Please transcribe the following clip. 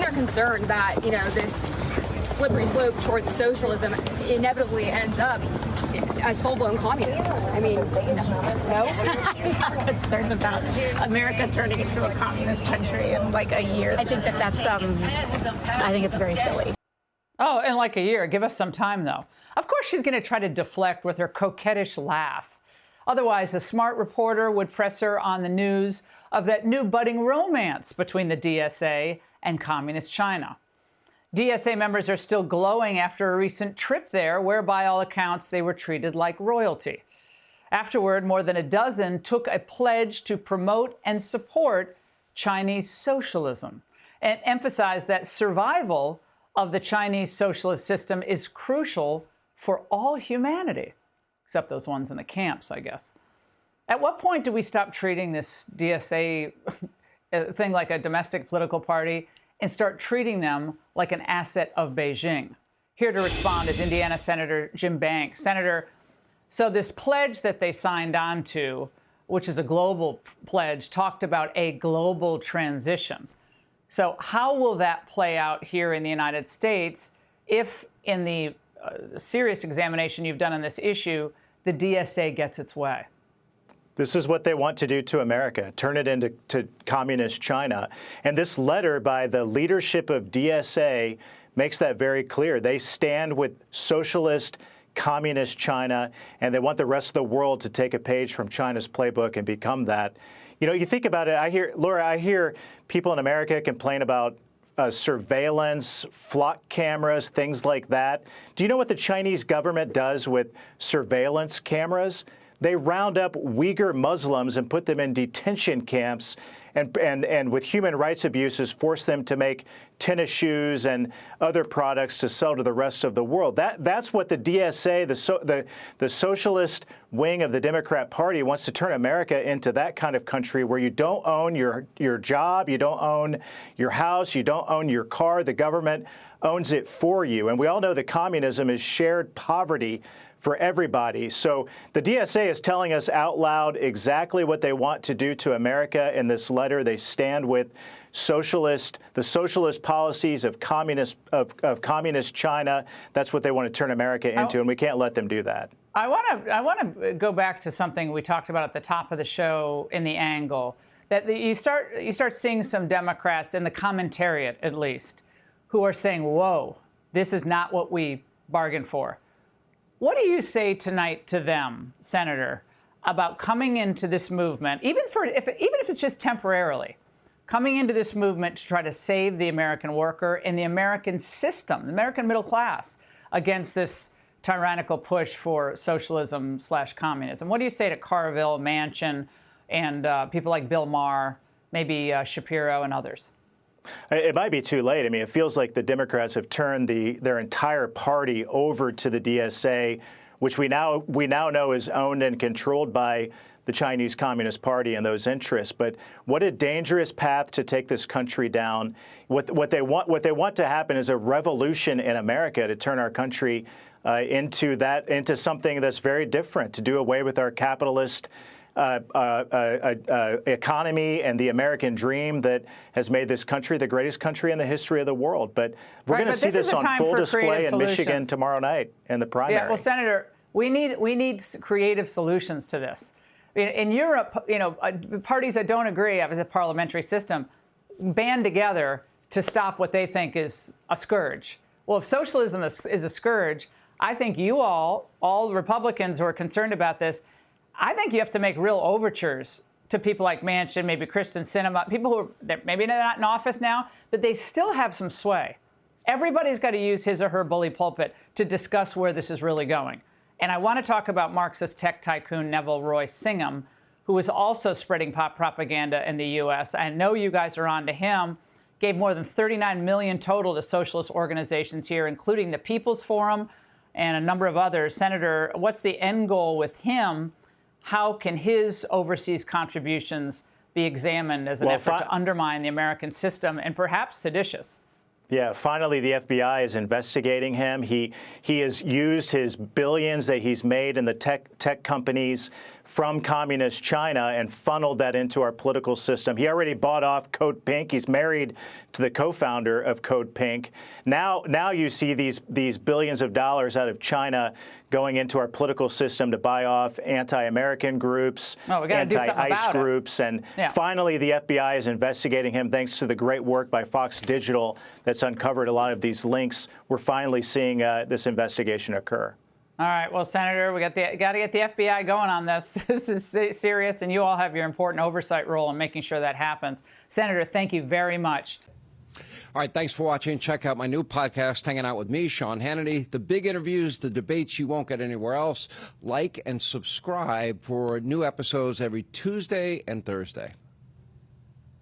they're concerned that, this slippery slope towards socialism inevitably ends up as full-blown communism. I mean, no? I'm not concerned about America turning into a communist country in like a year. I think I think it's very silly. Oh, in like a year. Give us some time, though. Of course, she's going to try to deflect with her coquettish laugh. Otherwise, a smart reporter would press her on the news of that new budding romance between the DSA and Communist China. DSA members are still glowing after a recent trip there, where by all accounts they were treated like royalty. Afterward, more than a dozen took a pledge to promote and support Chinese socialism and emphasized that survival of the Chinese socialist system is crucial for all humanity, except those ones in the camps, I guess. At what point do we stop treating this DSA thing like a domestic political party and start treating them like an asset of Beijing? Here to respond is Indiana Senator Jim Banks. Senator, so this pledge that they signed on to, which is a global pledge, talked about a global transition. So how will that play out here in the United States if, in the serious examination you've done on this issue, the DSA gets its way? This is what they want to do to America, turn it into communist China. And this letter by the leadership of DSA makes that very clear. They stand with socialist, communist China, and they want the rest of the world to take a page from China's playbook and become that. You think about it, I hear people in America complain about surveillance, flock cameras, things like that. Do you know what the Chinese government does with surveillance cameras? They round up Uyghur Muslims and put them in detention camps and with human rights abuses, force them to make tennis shoes and other products to sell to the rest of the world. That's what the DSA, the socialist wing of the Democrat Party, wants to turn America into, that kind of country where you don't own your job, you don't own your house, you don't own your car. The government owns it for you. And we all know that communism is shared poverty for everybody. So the DSA is telling us out loud exactly what they want to do to America in this letter. They stand with the socialist policies of communist China. That's what they want to turn America into, and we can't let them do that. I want to go back to something we talked about at the top of the show in the angle that you start seeing some Democrats in the commentariat, at least, who are saying, "Whoa, this is not what we bargained for." What do you say tonight to them, Senator, about coming into this movement, even if it's just temporarily, coming into this movement to try to save the American worker and the American system, the American middle class, against this tyrannical push for socialism/communism? What do you say to Carville, Manchin, and people like Bill Maher, maybe Shapiro and others? It might be too late. I mean, it feels like the Democrats have turned their entire party over to the DSA, which we now know is owned and controlled by the Chinese Communist Party and those interests. But what a dangerous path to take this country down. What they want to happen is a revolution in America to turn our country into something that's very different, to do away with our capitalist economy and the American dream that has made this country the greatest country in the history of the world. But we're going to see this on full display in Michigan tomorrow night in the primary. Yeah, well, Senator, we need creative solutions to this. In Europe, parties that don't agree as a parliamentary system band together to stop what they think is a scourge. Well, if socialism is a scourge, I think you all Republicans who are concerned about this, I think you have to make real overtures to people like Manchin, maybe Kristen Sinema, people who are maybe not in office now, but they still have some sway. Everybody's got to use his or her bully pulpit to discuss where this is really going. And I want to talk about Marxist tech tycoon Neville Roy Singham, who is also spreading pop propaganda in the U.S. I know you guys are on to him. Gave more than $39 million total to socialist organizations here, including the People's Forum and a number of others. Senator, what's the end goal with him? How can his overseas contributions be examined as an effort to undermine the American system and perhaps seditious? Yeah, finally, the FBI is investigating him. He has used his billions that he's made in the tech companies from communist China and funneled that into our political system. He already bought off Code Pink. He's married to the co-founder of Code Pink. Now you see these billions of dollars out of China going into our political system to buy off anti-American groups, anti-ICE groups, and finally the FBI is investigating him thanks to the great work by Fox Digital that's uncovered a lot of these links. We're finally seeing this investigation occur. All right, well, Senator, we got to get the FBI going on this. This is serious, and you all have your important oversight role in making sure that happens. Senator, thank you very much. All right, thanks for watching. Check out my new podcast, Hanging Out with Me, Sean Hannity. The big interviews, the debates you won't get anywhere else. Like and subscribe for new episodes every Tuesday and Thursday.